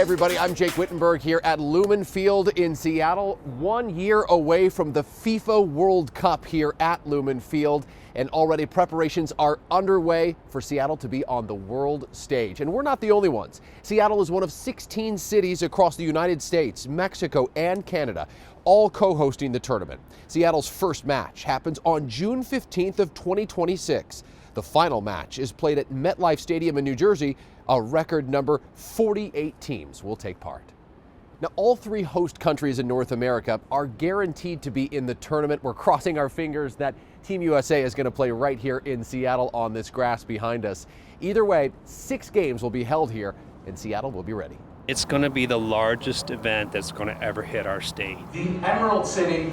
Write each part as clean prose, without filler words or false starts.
everybody, I'm Jake Wittenberg here at Lumen Field in Seattle, 1 year away from the FIFA World Cup here at Lumen Field, and already preparations are underway for Seattle to be on the world stage. And we're not the only ones. Seattle is one of 16 cities across the United States, Mexico, and Canada, all co-hosting the tournament. Seattle's first match happens on June 15th of 2026. The final match is played at MetLife Stadium in New Jersey. A record number 48 teams will take part. Now, all three host countries in North America are guaranteed to be in the tournament. We're crossing our fingers that Team USA is going to play right here in Seattle on this grass behind us. Either way, 6 games will be held here, and Seattle will be ready. It's going to be the largest event that's going to ever hit our state. The Emerald City.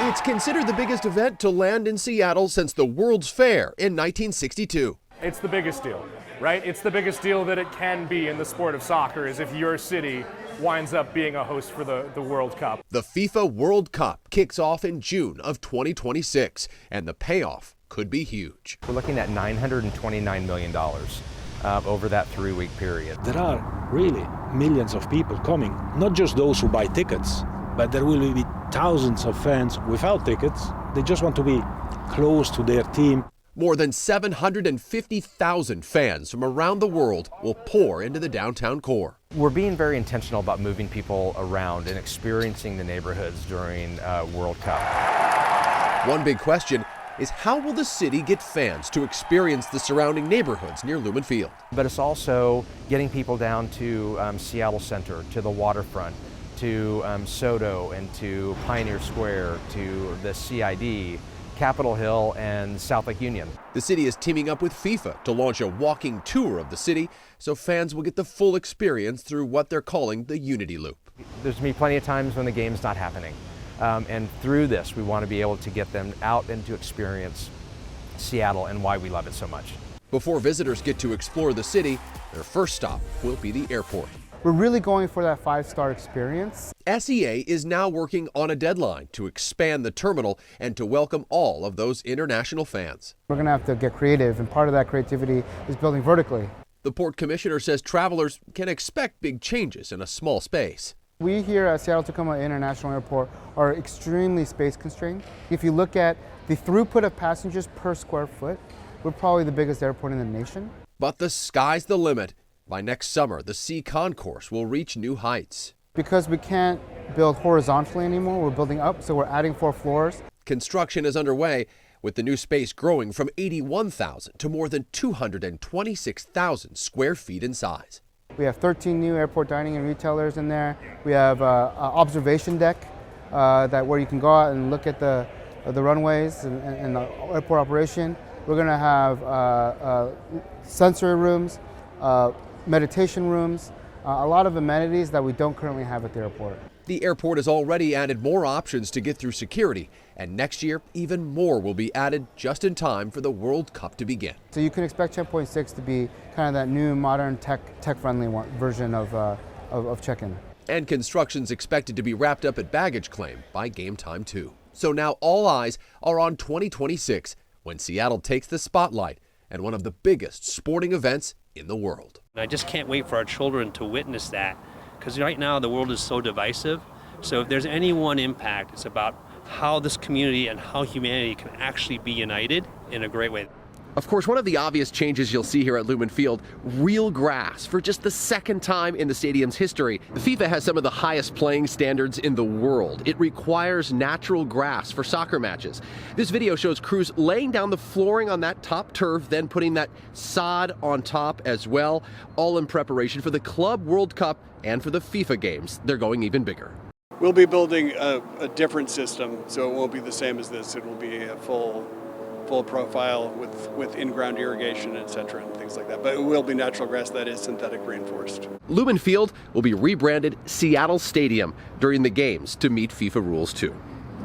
It's considered the biggest event to land in Seattle since the World's Fair in 1962. It's the biggest deal, right? It's the biggest deal that it can be in the sport of soccer, is if your city winds up being a host for the World Cup. The FIFA World Cup kicks off in June of 2026, and the payoff could be huge. We're looking at $929 million over that 3-week period. There are really millions of people coming, not just those who buy tickets, but there will be thousands of fans without tickets. They just want to be close to their team. More than 750,000 fans from around the world will pour into the downtown core. We're being very intentional about moving people around and experiencing the neighborhoods during World Cup. One big question is, how will the city get fans to experience the surrounding neighborhoods near Lumen Field? But it's also getting people down to Seattle Center, to the waterfront, to SoDo, and to Pioneer Square, to the CID, Capitol Hill, and South Lake Union. The city is teaming up with FIFA to launch a walking tour of the city so fans will get the full experience through what they're calling the Unity Loop. There's going to be plenty of times when the game's not happening. And through this, we want to be able to get them out and to experience Seattle and why we love it so much. Before visitors get to explore the city, their first stop will be the airport. We're really going for that 5-star experience. SEA is now working on a deadline to expand the terminal and to welcome all of those international fans. We're going to have to get creative, and part of that creativity is building vertically. The port commissioner says travelers can expect big changes in a small space. We here at Seattle-Tacoma International Airport are extremely space constrained. If you look at the throughput of passengers per square foot, we're probably the biggest airport in the nation. But the sky's the limit. By next summer, the Sea Concourse will reach new heights. Because we can't build horizontally anymore, we're building up, so we're adding 4 floors. Construction is underway, with the new space growing from 81,000 to more than 226,000 square feet in size. We have 13 new airport dining and retailers in there. We have an observation deck where you can go out and look at the runways and the airport operation. We're going to have sensory rooms, meditation rooms, a lot of amenities that we don't currently have at the airport. The airport has already added more options to get through security, and next year even more will be added just in time for the World Cup to begin. So you can expect 10.6 to be kind of that new modern tech-friendly version of check-in. And construction's expected to be wrapped up at baggage claim by game time too. So now all eyes are on 2026 when Seattle takes the spotlight at one of the biggest sporting events in the world. I just can't wait for our children to witness that, because right now the world is so divisive. So if there's any one impact, it's about how this community and how humanity can actually be united in a great way. Of course, one of the obvious changes you'll see here at Lumen Field, real grass for just the second time in the stadium's history. The FIFA has some of the highest playing standards in the world. It requires natural grass for soccer matches. This video shows crews laying down the flooring on that top turf, then putting that sod on top as well, all in preparation for the Club World Cup and for the FIFA games. They're going even bigger. We'll be building a different system, so it won't be the same as this. It will be a full profile with in-ground irrigation, etc., and things like that. But it will be natural grass that is synthetic reinforced. Lumen Field will be rebranded Seattle Stadium during the games to meet FIFA rules too.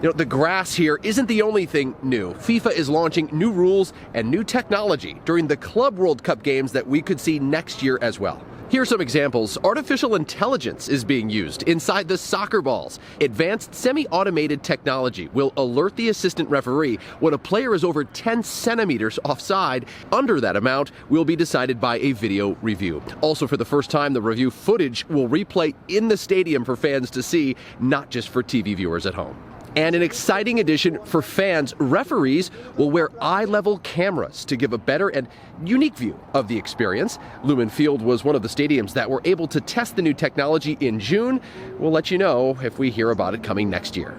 You know, the grass here isn't the only thing new. FIFA is launching new rules and new technology during the Club World Cup games that we could see next year as well. Here are some examples. Artificial intelligence is being used inside the soccer balls. Advanced semi-automated technology will alert the assistant referee when a player is over 10 centimeters offside. Under that amount will be decided by a video review. Also, for the first time, the review footage will replay in the stadium for fans to see, not just for TV viewers at home. And an exciting addition for fans, referees will wear eye-level cameras to give a better and unique view of the experience. Lumen Field was one of the stadiums that were able to test the new technology in June. We'll let you know if we hear about it coming next year.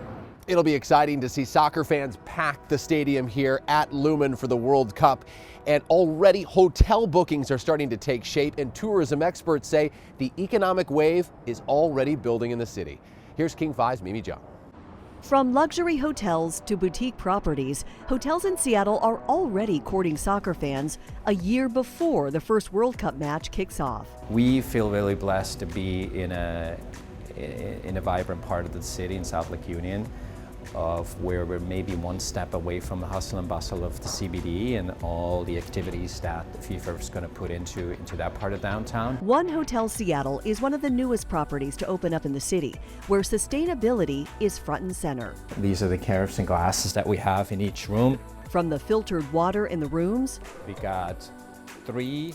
It'll be exciting to see soccer fans pack the stadium here at Lumen for the World Cup. And already hotel bookings are starting to take shape, and tourism experts say the economic wave is already building in the city. Here's King 5's Mimi Jung. From luxury hotels to boutique properties, hotels in Seattle are already courting soccer fans a year before the first World Cup match kicks off. We feel really blessed to be in a vibrant part of the city in South Lake Union, of where we're maybe one step away from the hustle and bustle of the CBD and all the activities that FIFA is going to put into that part of downtown. One Hotel Seattle is one of the newest properties to open up in the city, where sustainability is front and center. These are the carafes and glasses that we have in each room. From the filtered water in the rooms, We got 3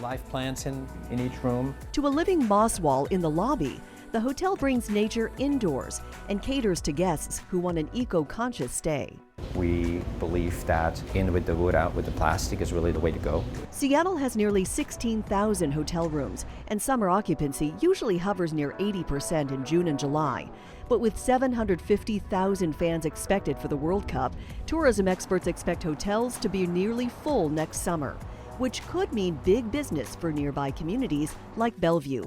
live plants in each room. to a living moss wall in the lobby, the hotel brings nature indoors and caters to guests who want an eco-conscious stay. We believe that in with the wood, out with the plastic is really the way to go. Seattle has nearly 16,000 hotel rooms, and summer occupancy usually hovers near 80% in June and July. But with 750,000 fans expected for the World Cup, tourism experts expect hotels to be nearly full next summer, which could mean big business for nearby communities like Bellevue.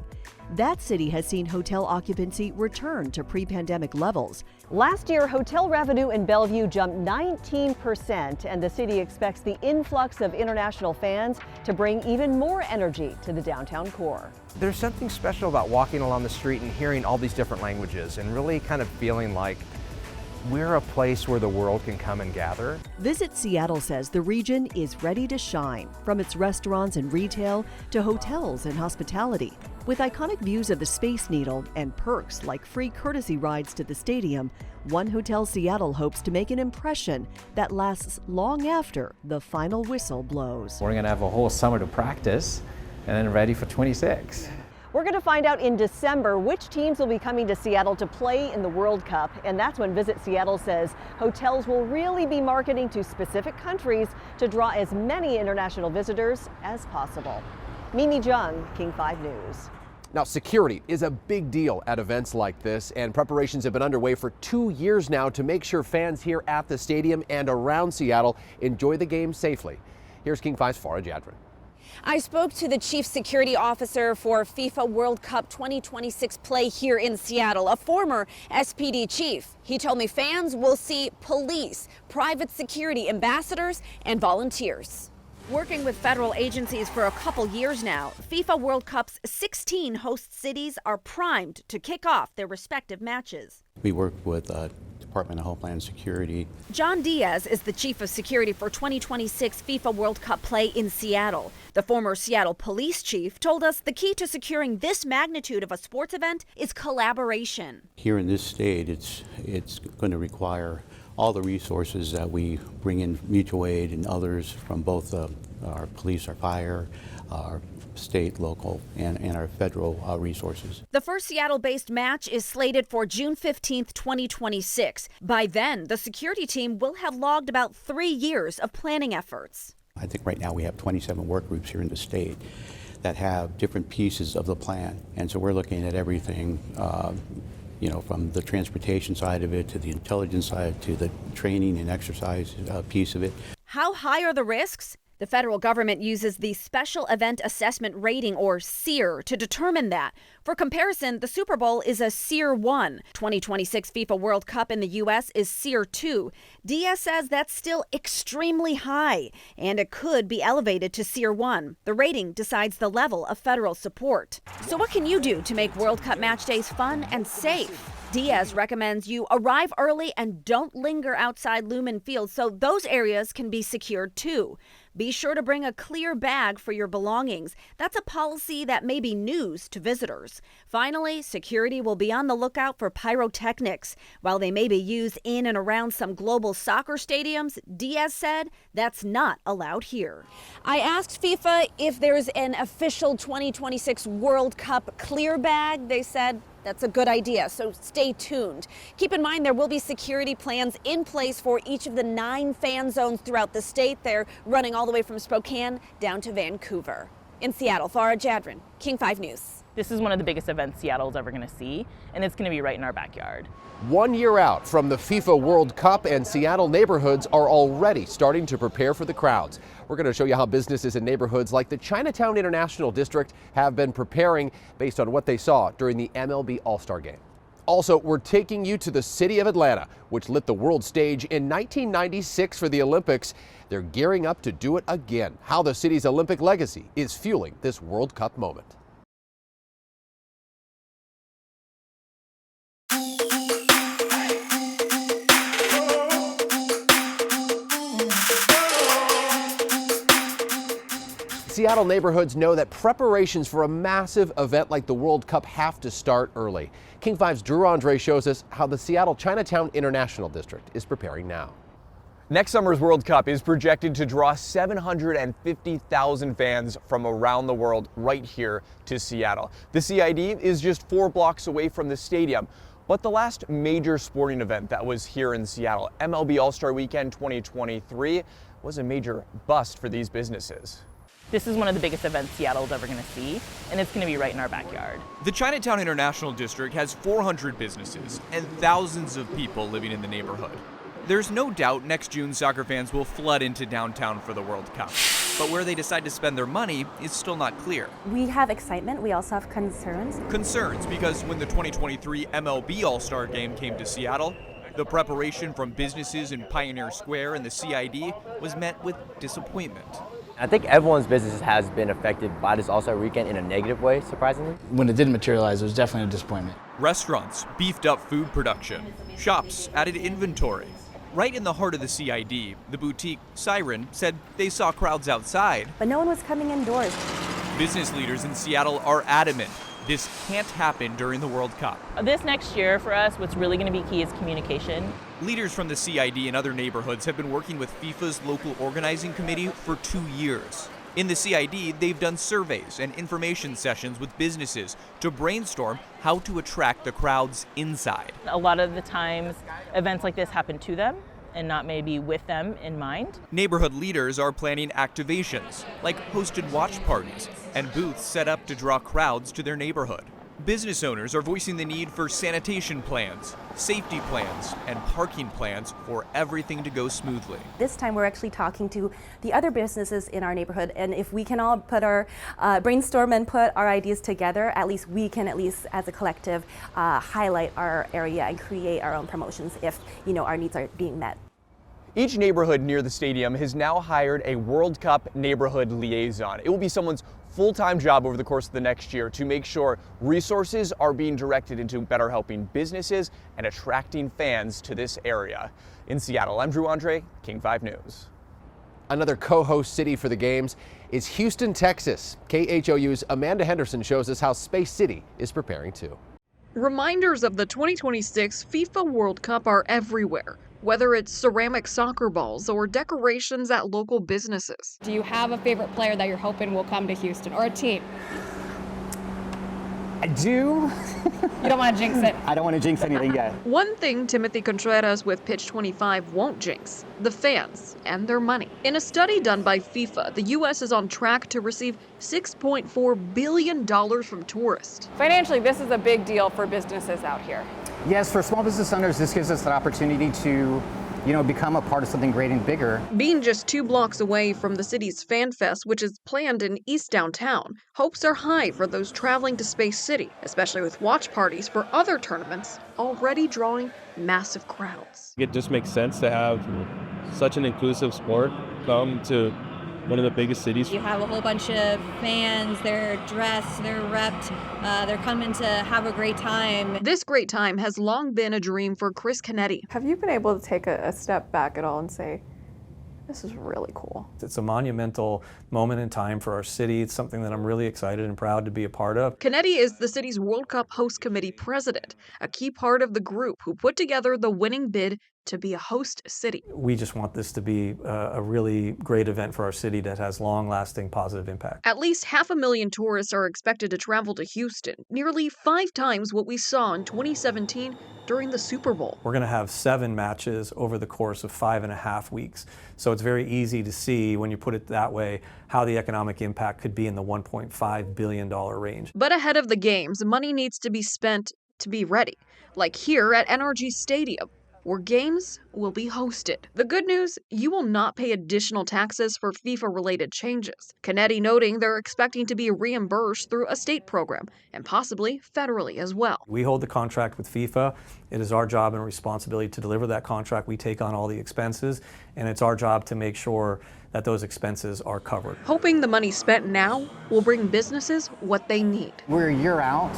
That city has seen hotel occupancy return to pre-pandemic levels. Last year, hotel revenue in Bellevue jumped 19%, and the city expects the influx of international fans to bring even more energy to the downtown core. There's something special about walking along the street and hearing all these different languages and really kind of feeling like we're a place where the world can come and gather. Visit Seattle says the region is ready to shine, from its restaurants and retail to hotels and hospitality. With iconic views of the Space Needle and perks like free courtesy rides to the stadium, One Hotel Seattle hopes to make an impression that lasts long after the final whistle blows. We're going to have a whole summer to practice and then ready for 26. We're going to find out in December which teams will be coming to Seattle to play in the World Cup, and that's when Visit Seattle says hotels will really be marketing to specific countries to draw as many international visitors as possible. Mimi Jung, King 5 News. Now, security is a big deal at events like this, and preparations have been underway for 2 years now to make sure fans here at the stadium and around Seattle enjoy the game safely. Here's King 5's Farah Jadrin. I spoke to the chief security officer for FIFA World Cup 2026 play here in Seattle, a former SPD chief. He told me fans will see police, private security ambassadors, and volunteers. Working with federal agencies for a couple years now, FIFA World Cup's 16 host cities are primed to kick off their respective matches. We work with Department of Homeland Security. John Diaz is the chief of security for 2026 FIFA World Cup play in Seattle. The former Seattle police chief told us the key to securing this magnitude of a sports event is collaboration. Here in this state, it's going to require all the resources that we bring in, mutual aid and others from both our police, our fire, our state, local, and our federal resources. The first Seattle-based match is slated for June 15th, 2026. By then, the security team will have logged about 3 years of planning efforts. I think right now we have 27 work groups here in the state that have different pieces of the plan. And so we're looking at everything, from the transportation side of it to the intelligence side to the training and exercise piece of it. How high are the risks? The federal government uses the Special Event Assessment Rating, or SEER, to determine that. For comparison, the Super Bowl is a SEER 1. 2026 FIFA World Cup in the U.S. is SEER 2. Diaz says that's still extremely high, and it could be elevated to SEER 1. The rating decides the level of federal support. So what can you do to make World Cup match days fun and safe? Diaz recommends you arrive early and don't linger outside Lumen Field so those areas can be secured too. Be sure to bring a clear bag for your belongings. That's a policy that may be news to visitors. Finally, security will be on the lookout for pyrotechnics. While they may be used in and around some global soccer stadiums, Diaz said that's not allowed here. I asked FIFA if there's an official 2026 World Cup clear bag. They said that's a good idea, so stay tuned. Keep in mind there will be security plans in place for each of the 9 fan zones throughout the state. They're running all the way from Spokane down to Vancouver. In Seattle, Farah Jadrin, King 5 News. This is one of the biggest events Seattle's ever going to see, and it's going to be right in our backyard. 1 year out from the FIFA World Cup, and Seattle neighborhoods are already starting to prepare for the crowds. We're going to show you how businesses in neighborhoods like the Chinatown International District have been preparing based on what they saw during the MLB All-Star Game. Also, we're taking you to the city of Atlanta, which lit the world stage in 1996 for the Olympics. They're gearing up to do it again. How the city's Olympic legacy is fueling this World Cup moment. Seattle neighborhoods know that preparations for a massive event like the World Cup have to start early. King 5's Drew Andre shows us how the Seattle Chinatown International District is preparing now. Next summer's World Cup is projected to draw 750,000 fans from around the world right here to Seattle. The CID is just 4 blocks away from the stadium. But the last major sporting event that was here in Seattle, MLB All-Star Weekend 2023, was a major bust for these businesses. This is one of the biggest events Seattle's ever going to see, and it's going to be right in our backyard. The Chinatown International District has 400 businesses and thousands of people living in the neighborhood. There's no doubt next June soccer fans will flood into downtown for the World Cup. But where they decide to spend their money is still not clear. We have excitement, we also have concerns. Concerns because when the 2023 MLB All-Star Game came to Seattle, the preparation from businesses in Pioneer Square and the CID was met with disappointment. I think everyone's business has been affected by this All-Star Weekend in a negative way, surprisingly. When it didn't materialize, it was definitely a disappointment. Restaurants beefed up food production. Shops added inventory. Right in the heart of the CID, the boutique Siren said they saw crowds outside. But no one was coming indoors. Business leaders in Seattle are adamant this can't happen during the World Cup. This next year for us, what's really going to be key is communication. Leaders from the CID and other neighborhoods have been working with FIFA's local organizing committee for 2 years. In the CID, they've done surveys and information sessions with businesses to brainstorm how to attract the crowds inside. A lot of the times, events like this happen to them and not maybe with them in mind. Neighborhood leaders are planning activations, like hosted watch parties and booths set up to draw crowds to their neighborhood. Business owners are voicing the need for sanitation plans, safety plans, and parking plans for everything to go smoothly. This time we're actually talking to the other businesses in our neighborhood, and if we can all put our brainstorm and put our ideas together, at least we can, as a collective, highlight our area and create our own promotions if our needs are being met. Each neighborhood near the stadium has now hired a World Cup neighborhood liaison. It will be someone's full-time job over the course of the next year to make sure resources are being directed into better helping businesses and attracting fans to this area. In Seattle, I'm Drew Andre, King 5 News. Another co-host city for the games is Houston, Texas. KHOU's Amanda Henderson shows us how Space City is preparing too. Reminders of the 2026 FIFA World Cup are everywhere, whether it's ceramic soccer balls or decorations at local businesses. Do you have a favorite player that you're hoping will come to Houston, or a team? I do. You don't want to jinx it? I don't want to jinx anything yet. One thing Timothy Contreras with Pitch 25 won't jinx: the fans and their money. In a study done by FIFA, the U.S. is on track to receive $6.4 billion from tourists. Financially, this is a big deal for businesses out here. Yes, for small business owners, this gives us an opportunity to, become a part of something great and bigger. Being just 2 blocks away from the city's Fan Fest, which is planned in East Downtown, hopes are high for those traveling to Space City, especially with watch parties for other tournaments already drawing massive crowds. It just makes sense to have such an inclusive sport come to one of the biggest cities. You have a whole bunch of fans, they're dressed, they're repped, they're coming to have a great time. This great time has long been a dream for Chris Canetti. Have you been able to take a step back at all and say, this is really cool? It's a monumental moment in time for our city. It's something that I'm really excited and proud to be a part of. Canetti is the city's World Cup host committee president, a key part of the group who put together the winning bid to be a host city. We just want this to be a really great event for our city that has long-lasting positive impact. At least 500,000 tourists are expected to travel to Houston, nearly 5 times what we saw in 2017 during the Super Bowl. We're going to have 7 matches over the course of 5.5 weeks. So it's very easy to see, when you put it that way, how the economic impact could be in the $1.5 billion range. But ahead of the games, money needs to be spent to be ready, like here at NRG Stadium, where games will be hosted. The good news, you will not pay additional taxes for FIFA-related changes. Canetti noting they're expecting to be reimbursed through a state program and possibly federally as well. We hold the contract with FIFA. It is our job and responsibility to deliver that contract. We take on all the expenses, and it's our job to make sure that those expenses are covered. Hoping the money spent now will bring businesses what they need. We're a year out,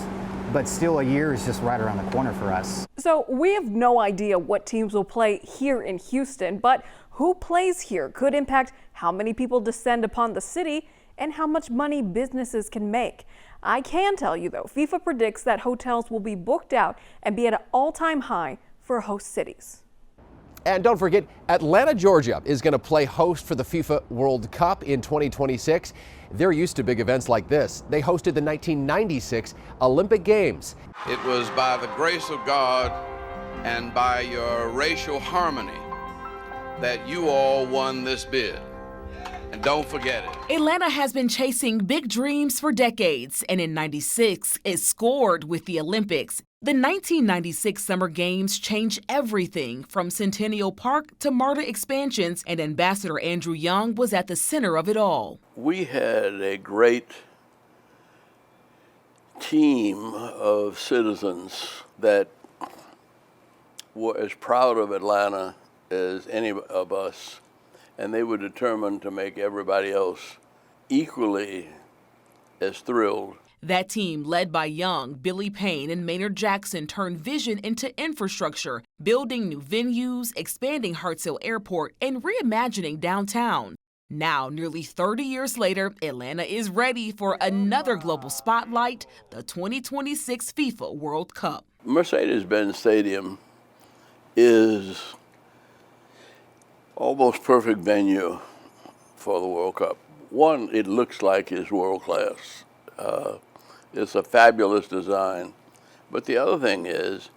but still a year is just right around the corner for us. So we have no idea what teams will play here in Houston, but who plays here could impact how many people descend upon the city and how much money businesses can make. I can tell you though, FIFA predicts that hotels will be booked out and be at an all-time high for host cities. And don't forget, Atlanta, Georgia is going to play host for the FIFA World Cup in 2026. They're used to big events like this. They hosted the 1996 Olympic Games. It was by the grace of God and by your racial harmony that you all won this bid. And don't forget it. Atlanta has been chasing big dreams for decades, and in '96, it scored with the Olympics. The 1996 Summer Games changed everything from Centennial Park to MARTA expansions, and Ambassador Andrew Young was at the center of it all. We had a great team of citizens that were as proud of Atlanta as any of us, and they were determined to make everybody else equally as thrilled. That team, led by Young, Billy Payne, and Maynard Jackson, turned vision into infrastructure, building new venues, expanding Hartselle Airport, and reimagining downtown. Now, nearly 30 years later, Atlanta is ready for another global spotlight, the 2026 FIFA World Cup. Mercedes-Benz Stadium is almost perfect venue for the World Cup. One, it looks like it's world class. It's a fabulous design. But the other thing is,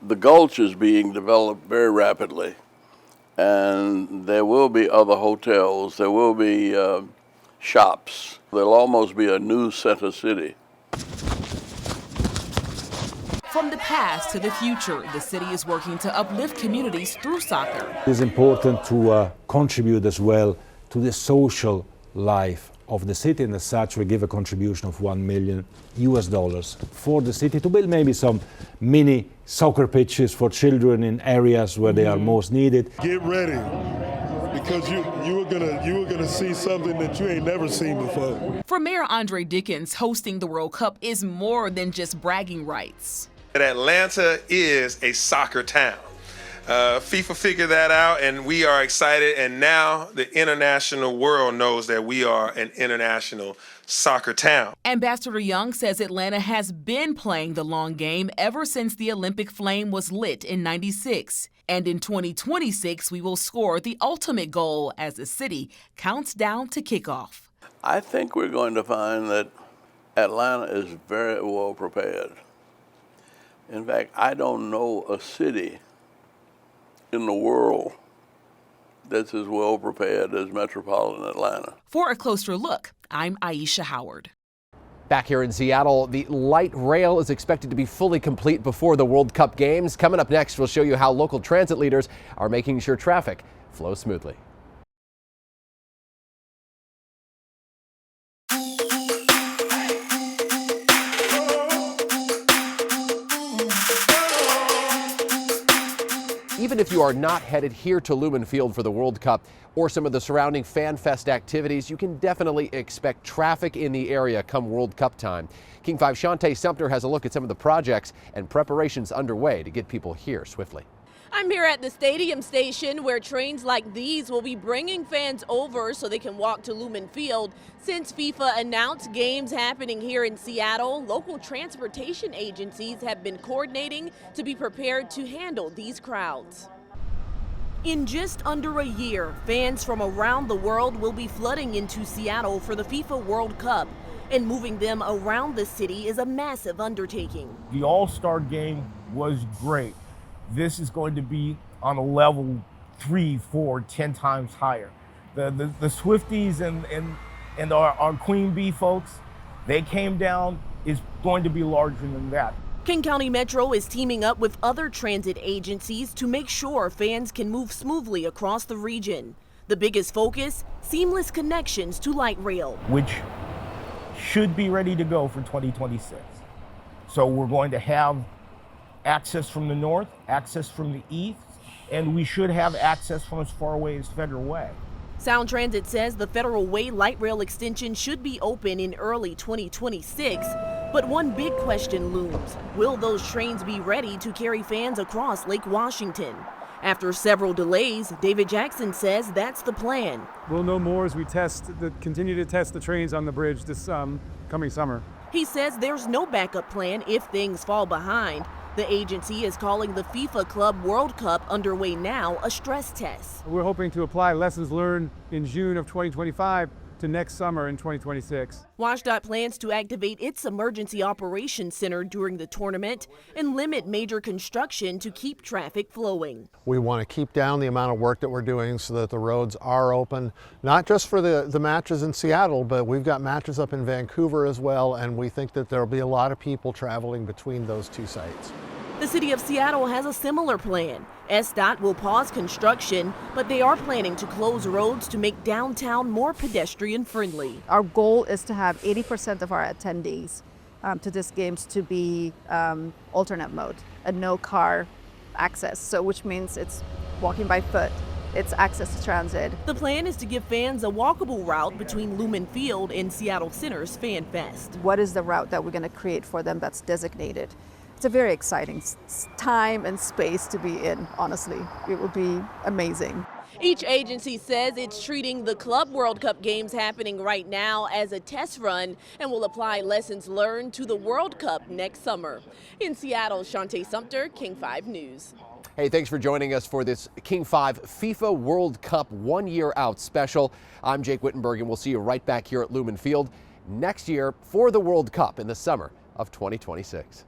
the Gulch is being developed very rapidly. And there will be other hotels, there will be shops. There'll almost be a new center city. From the past to the future, the city is working to uplift communities through soccer. It's important to contribute as well to the social life of the city, and as such we give a contribution of $1 million for the city to build maybe some mini soccer pitches for children in areas where they are most needed. Get ready, because you were gonna see something that you ain't never seen before. For Mayor Andre Dickens, hosting the World Cup is more than just bragging rights. Atlanta is a soccer town. FIFA figured that out, and we are excited, and now the international world knows that we are an international soccer town. Ambassador Young says Atlanta has been playing the long game ever since the Olympic flame was lit in '96. And in 2026, we will score the ultimate goal as the city counts down to kickoff. I think we're going to find that Atlanta is very well prepared. In fact, I don't know a city in the world that's as well prepared as metropolitan Atlanta. For a closer look, I'm Aisha Howard. Back here in Seattle, the light rail is expected to be fully complete before the World Cup games. Coming up next, we'll show you how local transit leaders are making sure traffic flows smoothly. Even even if you are not headed here to Lumen Field for the World Cup or some of the surrounding Fan Fest activities, you can definitely expect traffic in the area come World Cup time. King 5 Shantae Sumter has a look at some of the projects and preparations underway to get people here swiftly. I'm here at the stadium station where trains like these will be bringing fans over so they can walk to Lumen Field. Since FIFA announced games happening here in Seattle, local transportation agencies have been coordinating to be prepared to handle these crowds. In just under a year, fans from around the world will be flooding into Seattle for the FIFA World Cup, and moving them around the city is a massive undertaking. The All-Star game was great. This is going to be on a level 3, 4, 10 times higher. The Swifties and our Queen Bee folks, they came down, is going to be larger than that. King County Metro is teaming up with other transit agencies to make sure fans can move smoothly across the region. The biggest focus, seamless connections to light rail, which should be ready to go for 2026. So we're going to have access from the north, access from the east, and we should have access from as far away as Federal Way. Sound Transit says the Federal Way light rail extension should be open in early 2026. But one big question looms. Will those trains be ready to carry fans across Lake Washington? After several delays, David Jackson says that's the plan. We'll know more as we continue to test the trains on the bridge this coming summer. He says there's no backup plan if things fall behind. The agency is calling the FIFA Club World Cup, underway now, a stress test. We're hoping to apply lessons learned in June of 2025 to next summer in 2026. WashDOT plans to activate its emergency operations center during the tournament and limit major construction to keep traffic flowing. We want to keep down the amount of work that we're doing so that the roads are open, not just for the matches in Seattle, but we've got matches up in Vancouver as well, and we think that there'll be a lot of people traveling between those two sites. The city of Seattle has a similar plan. SDOT will pause construction, but they are planning to close roads to make downtown more pedestrian friendly. Our goal is to have 80% of our attendees to these games to be alternate mode and no car access, so which means it's walking by foot. It's access to transit. The plan is to give fans a walkable route between Lumen Field and Seattle Center's Fan Fest. What is the route that we're going to create for them that's designated? It's a very exciting time and space to be in, honestly. It will be amazing. Each agency says it's treating the Club World Cup games happening right now as a test run and will apply lessons learned to the World Cup next summer. In Seattle, Shantae Sumter, King 5 News. Hey, thanks for joining us for this King 5 FIFA World Cup 1 year out special. I'm Jake Wittenberg, and we'll see you right back here at Lumen Field next year for the World Cup in the summer of 2026.